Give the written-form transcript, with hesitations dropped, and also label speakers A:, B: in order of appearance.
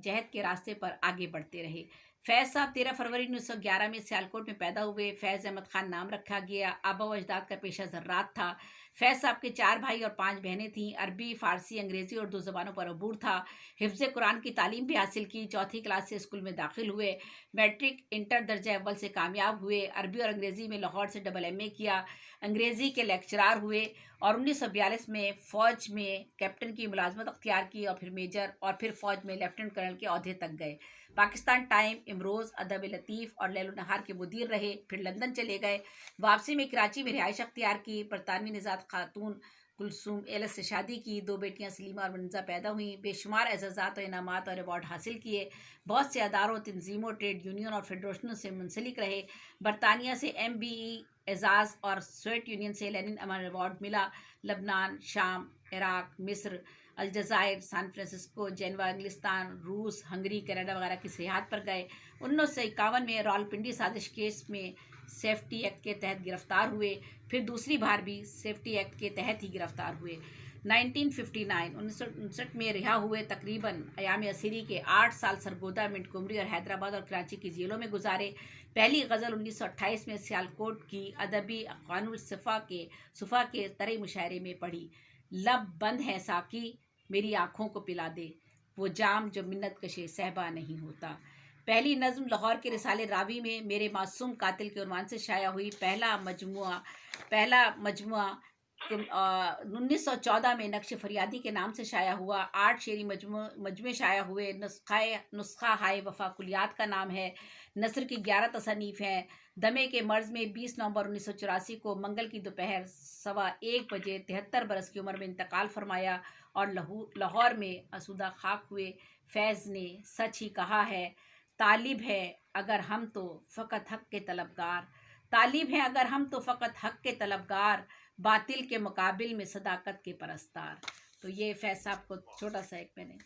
A: جہد کے راستے پر آگے بڑھتے رہے۔ فیض صاحب 13 فروری 1911 میں سیالکوٹ میں پیدا ہوئے۔ فیض احمد خان نام رکھا گیا۔ آبا و اجداد کا پیشہ زراعت تھا۔ فیض صاحب کے 4 بھائی اور 5 بہنیں تھیں۔ عربی، فارسی، انگریزی اور 2 زبانوں پر عبور تھا۔ حفظ قرآن کی تعلیم بھی حاصل کی۔ 4تھی کلاس سے اسکول میں داخل ہوئے۔ میٹرک انٹر درجہ اول سے کامیاب ہوئے۔ عربی اور انگریزی میں لاہور سے ڈبل ایم اے کیا۔ انگریزی کے لیکچرار ہوئے اور 1942 میں فوج میں کیپٹن کی ملازمت اختیار کی اور پھر میجر اور پھر فوج میں لیفٹیننٹ کرنل کے عہدے تک گئے۔ پاکستان ٹائم، امروز، ادب لطیف اور لیل و نہار کے مدیر رہے۔ پھر لندن چلے گئے۔ واپسی میں کراچی میں رہائش اختیار کی۔ برطانوی نژاد خاتون کلثوم ایلس سے شادی کی۔ 2 بیٹیاں سلیمہ اور منزہ پیدا ہوئیں۔ بے شمار اعزازات و انعامات اور ایوارڈ حاصل کیے۔ بہت سے اداروں، تنظیموں، ٹریڈ یونین اور فیڈریشنوں سے منسلک رہے۔ برطانیہ سے MBE اعزاز اور سوویت یونین سے لینن امن ایوارڈ ملا۔ لبنان، شام، عراق، مصر، الجزائر، سان فرانسسکو، جنیوا، انگلستان، روس، ہنگری، کینیڈا وغیرہ کی سیاحت پر گئے۔ 1951 میں راولپنڈی سازش کیس میں سیفٹی ایکٹ کے تحت گرفتار ہوئے۔ پھر دوسری بار بھی سیفٹی ایکٹ کے تحت ہی گرفتار ہوئے۔ 1959 میں رہا ہوئے۔ تقریباً ایام اسیری کے 8 سال سرگودا، منٹگمری اور حیدرآباد اور کراچی کی جیلوں میں گزارے۔ پہلی غزل 1928 میں سیالکوٹ کی ادبی قانون صفا کے طرح مشاعرے میں پڑھی۔ لب بند ہے ساقی میری آنکھوں کو پلا دے، وہ جام جو منت کشے صہبا نہیں ہوتا۔ پہلی نظم لاہور کے رسالے راوی میں میرے معصوم قاتل کے عنوان سے شائع ہوئی۔ پہلا مجموعہ 1914 میں نقش فریادی کے نام سے شائع ہوا۔ 8 شعری مجموعے شائع ہوئے۔ نسخہ ہائے وفا کلیات کا نام ہے۔ نثر کی 11 تصانیف ہیں۔ دمے کے مرض میں 20 نومبر 1984 کو منگل کی دوپہر 1:15 بجے 73 برس کی عمر میں انتقال فرمایا اور لاہور میں آسودہ خاک ہوئے۔ فیض نے سچ ہی کہا ہے، طالب ہے اگر ہم تو فقط حق کے طلبگار، طالب ہیں اگر ہم تو فقط حق کے طلبگار، باطل کے مقابل میں صداقت کے پرستار۔ تو یہ فیض صاحب کو چھوٹا سا ایک میں نے